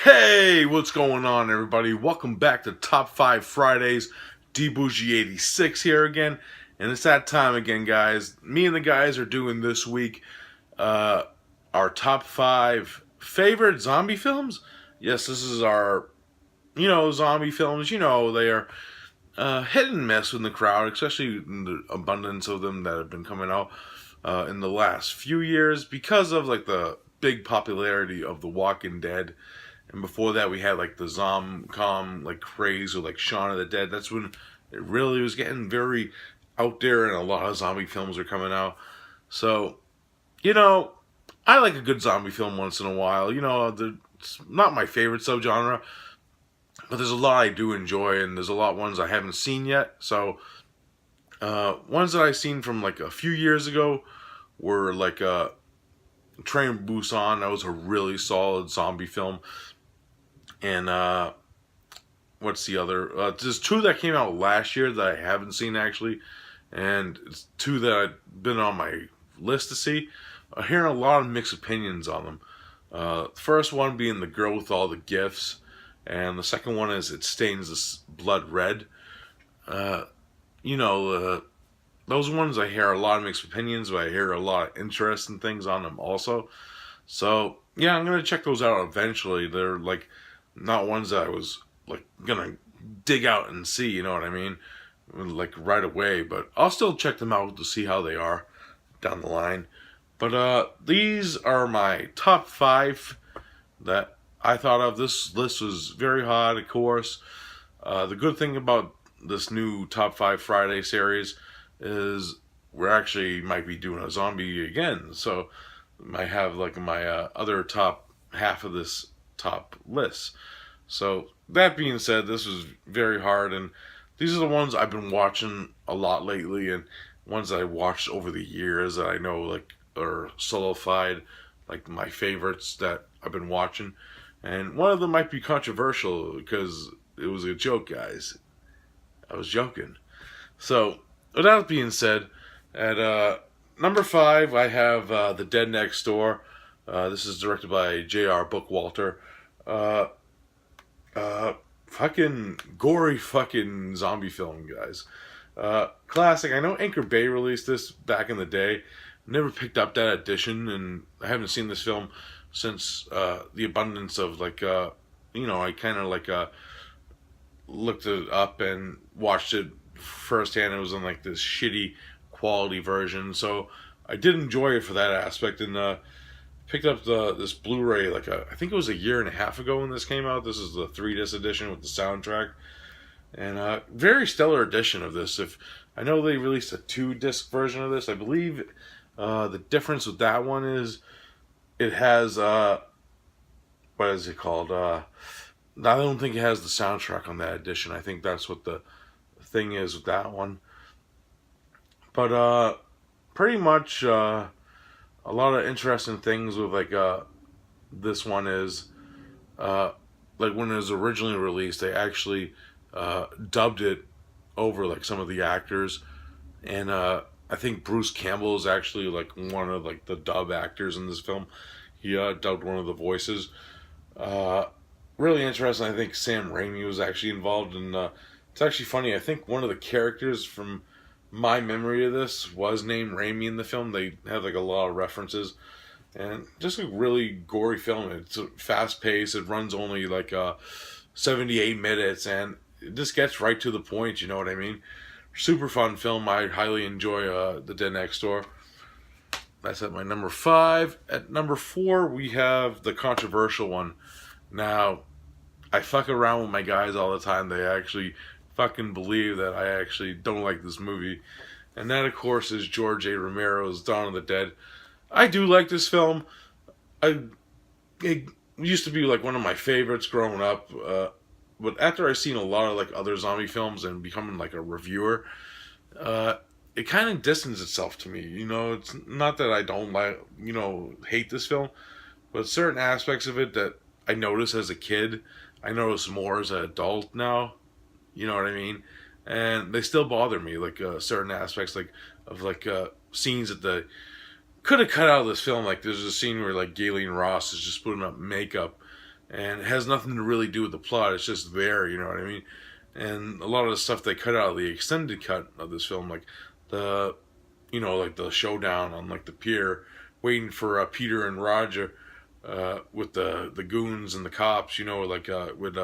Hey, what's going on, everybody? Welcome back to Top 5 Fridays. DBougie86 here again. And it's that time again, guys. Me and the guys are doing this week our top 5 favorite zombie films. Yes, this is our, zombie films. They are hit and miss in the crowd, especially in the abundance of them that have been coming out in the last few years because of like the big popularity of The Walking Dead. And before that, we had like the Zomcom like craze with like Shaun of the Dead. That's when it really was getting very out there, and a lot of zombie films are coming out. So, I like a good zombie film once in a while. It's not my favorite subgenre, but there's a lot I do enjoy, and there's a lot of ones I haven't seen yet. So, ones that I've seen from like a few years ago were like Train to Busan. That was a really solid zombie film. And what's the other? There's two that came out last year that I haven't seen actually, and it's two that I've been on my list to see. I'm hearing a lot of mixed opinions on them. The first one being The Girl with All the Gifts, and the second one is It Stains the Blood Red. Those ones I hear a lot of mixed opinions, but I hear a lot of interesting things on them also. So yeah, I'm gonna check those out eventually. They're like not ones that I was like gonna dig out and see, you know what I mean, like right away. But I'll still check them out to see how they are down the line. But these are my top 5 that I thought of. This list was very hot, of course. The good thing about this new Top 5 Friday series is we're actually might be doing a zombie again. So might have like my other top half of this top list. So that being said, this was very hard, and these are the ones I've been watching a lot lately, and ones that I watched over the years that I know like are solidified, like my favorites that I've been watching. And one of them might be controversial because it was a joke, guys. I was joking. So with that being said, at number 5, I have The Dead Next Door. This is directed by J.R. Bookwalter. Fucking gory fucking zombie film, guys. Classic. I know Anchor Bay released this back in the day. Never picked up that edition, and I haven't seen this film since the abundance of like, I kind of like looked it up and watched it firsthand. It was in like this shitty quality version, so I did enjoy it for that aspect, and picked up this Blu-ray like I think it was a year and a half ago when this came out. This is the 3-disc edition with the soundtrack, and very stellar edition of this. If I know they released a 2-disc version of this, I believe the difference with that one is it has what is it called? I don't think it has the soundtrack on that edition. I think that's what the thing is with that one. But pretty much a lot of interesting things with like this one is like when it was originally released, they actually dubbed it over like some of the actors, and I think Bruce Campbell is actually like one of like the dub actors in this film. He dubbed one of the voices. Really interesting. I think Sam Raimi was actually involved, and it's actually funny. I think one of the characters from my memory of this was named Raimi in the film. They have like a lot of references, and just a really gory film. It's fast paced. It runs only like 78 minutes, and it just gets right to the point. You know what I mean? Super fun film. I highly enjoy The Dead Next Door. That's at my number 5. At number 4, we have the controversial one. Now, I fuck around with my guys all the time. They actually fucking believe that I actually don't like this movie. And that, of course, is George A. Romero's Dawn of the Dead. I do like this film. It used to be like one of my favorites growing up. But after I've seen a lot of like other zombie films and becoming like a reviewer, it kind of distances itself to me. It's not that I don't like, hate this film, but certain aspects of it that I noticed as a kid, I notice more as an adult now. You know what I mean? And they still bother me, like certain aspects, like of like scenes that the could have cut out of this film. Like there's a scene where like Galen Ross is just putting up makeup and it has nothing to really do with the plot. It's just there, you know what I mean? And a lot of the stuff they cut out of the extended cut of this film, like the, like the showdown on like the pier, waiting for Peter and Roger, with the goons and the cops, like with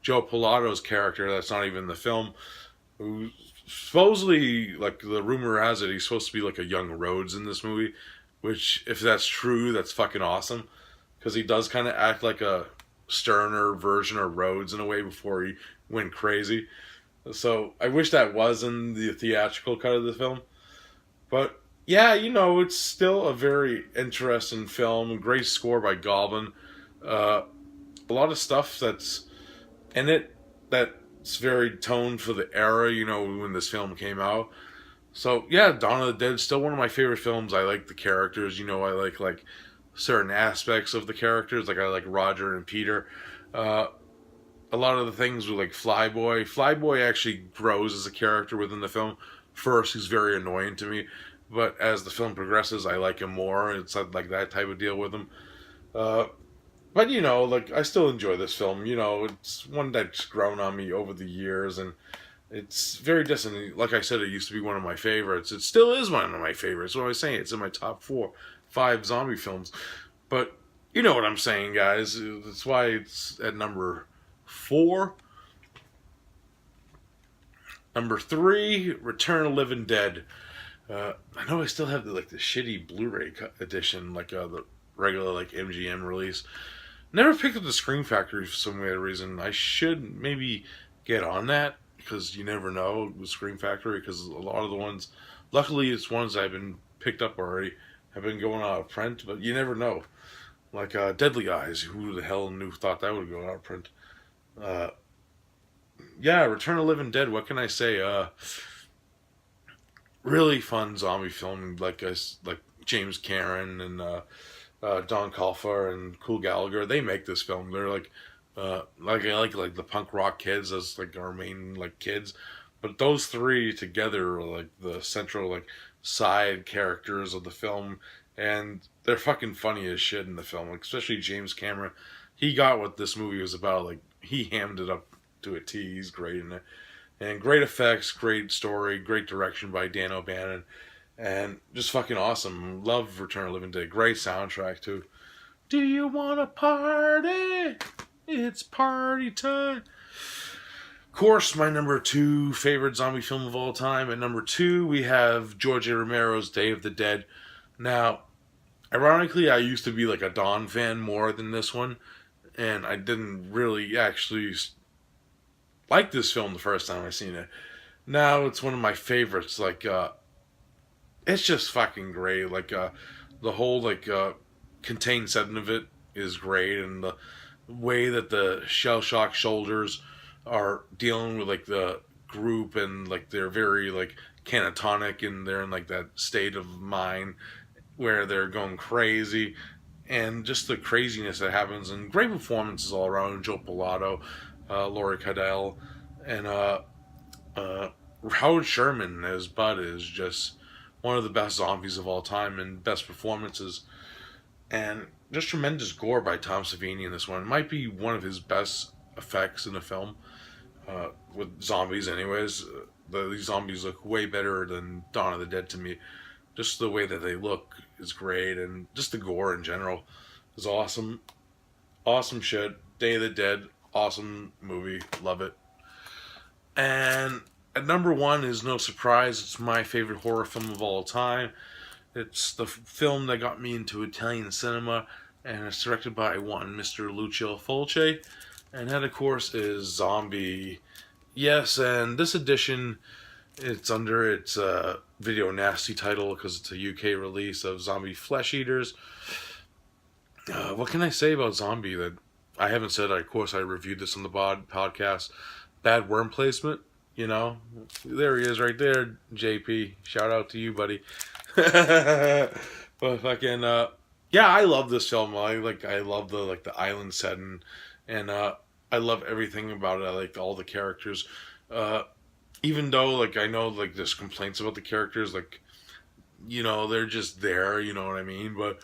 Joe Pilato's character that's not even in the film, who supposedly, like the rumor has it, he's supposed to be like a young Rhodes in this movie, which if that's true, that's fucking awesome, because he does kind of act like a sterner version of Rhodes in a way before he went crazy. So I wish that was in the theatrical cut of the film. But yeah, it's still a very interesting film. Great score by Goblin. A lot of stuff that's in it that's very toned for the era, when this film came out. So yeah, Dawn of the Dead is still one of my favorite films. I like the characters, I like certain aspects of the characters. Like I like Roger and Peter. A lot of the things with like Flyboy. Flyboy actually grows as a character within the film. First, he's very annoying to me, but as the film progresses, I like him more. It's like that type of deal with him. But like I still enjoy this film. It's one that's grown on me over the years, and it's very distant. Like I said, it used to be one of my favorites. It still is one of my favorites. What am I saying? It's in my top 5 zombie films. But you know what I'm saying, guys. That's why it's at number 4. Number 3, Return of the Living Dead. I know I still have the shitty Blu-ray edition, the regular MGM release. Never picked up the Scream Factory for some weird reason. I should maybe get on that, because you never know with Scream Factory, because a lot of the ones, luckily it's ones I've been picked up already, have been going out of print, but you never know. Like Deadly Eyes, who the hell thought that would go out of print? Yeah, Return of the Living Dead, what can I say? Really fun zombie film, like James Cameron and Don Calfa and Cool Gallagher. They make this film. They're I like the punk rock kids as our main kids, but those three together are the central side characters of the film, and they're fucking funny as shit in the film. Especially James Cameron, he got what this movie was about. He hammed it up to a T. He's great in it, and great effects, great story, great direction by Dan O'Bannon, and just fucking awesome. Love Return of the Living Dead. Great soundtrack too. Do you want a party? It's party time. Of course, my number 2 favorite zombie film of all time. At number 2, we have George A. Romero's Day of the Dead. Now, ironically, I used to be a Dawn fan more than this one, and I didn't really actually like this film the first time I seen it. Now it's one of my favorites. It's just fucking great. The whole contained setting of it is great, and the way that the shell shock soldiers are dealing with the group, and they're very catatonic, and they're in that state of mind where they're going crazy, and just the craziness that happens, and great performances all around. Joe Pilato, Laurie Cadell, and Howard Sherman as Bud is just one of the best zombies of all time, and best performances, and just tremendous gore by Tom Savini in this one. It might be one of his best effects in the film, with zombies anyways. These zombies look way better than Dawn of the Dead to me. Just the way that they look is great, and just the gore in general is awesome. Awesome shit. Day of the Dead, awesome movie, love it. And at number 1 is no surprise, it's my favorite horror film of all time. It's the film that got me into Italian cinema, and it's directed by one Mr. Lucio Fulci, and that of course is Zombie. Yes, and this edition, it's under its Video Nasty title because it's a UK release of Zombie Flesh Eaters. What can I say about Zombie that I haven't said? Of course, I reviewed this on the podcast. Bad worm placement, There he is right there, JP. Shout out to you, buddy. But fucking, yeah, I love this film. I love the island setting, and I love everything about it. I like all the characters. Even though, I know, there's complaints about the characters, they're just there, you know what I mean? But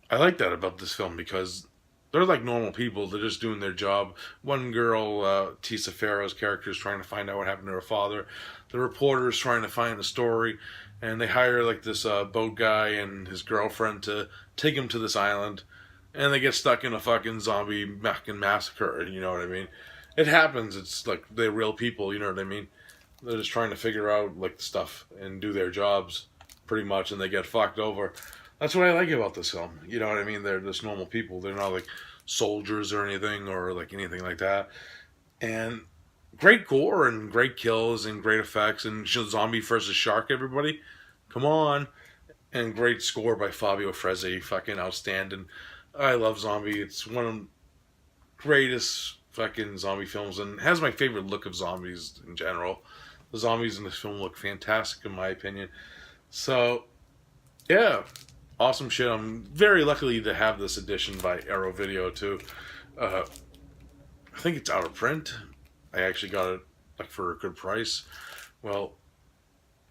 I like that about this film because they're like normal people. They're just doing their job. One girl, Tisa Farrow's character, is trying to find out what happened to her father. The reporter is trying to find the story, and they hire like this boat guy and his girlfriend to take him to this island, and they get stuck in a fucking zombie fucking massacre. You know what I mean? It happens. It's like they're real people. You know what I mean? They're just trying to figure out like stuff and do their jobs pretty much, and they get fucked over. That's what I like about this film. You know what I mean? They're just normal people. They're not like soldiers or anything or like anything like that. And great gore and great kills and great effects and zombie versus shark. Everybody, come on! And great score by Fabio Frezzi. Fucking outstanding. I love Zombie. It's one of the greatest fucking zombie films and has my favorite look of zombies in general. The zombies in this film look fantastic in my opinion. So, yeah, awesome shit. I'm very lucky to have this edition by Arrow Video too. I think it's out of print. I actually got it like for a good price. Well,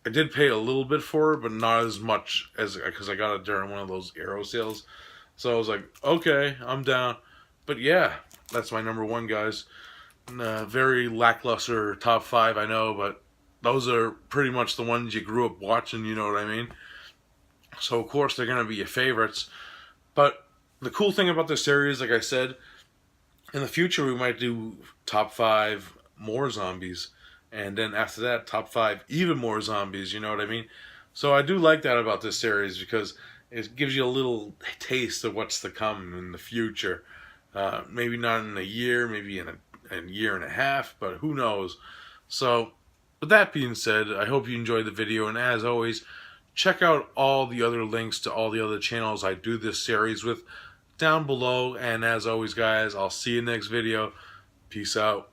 I did pay a little bit for it, but not as much as because I got it during one of those Arrow sales. So I was like, okay, I'm down. But yeah, that's my number one, guys. Very lackluster top five, I know, but those are pretty much the ones you grew up watching, you know what I mean? So, of course, they're going to be your favorites. But the cool thing about this series, like I said, in the future we might do top five more zombies. And then after that, top five even more zombies, you know what I mean? So I do like that about this series because it gives you a little taste of what's to come in the future. Maybe not in a year, maybe in a year and a half, but who knows? So, with that being said, I hope you enjoyed the video, and as always, check out all the other links to all the other channels I do this series with down below, and as always, guys, I'll see you next video. Peace out.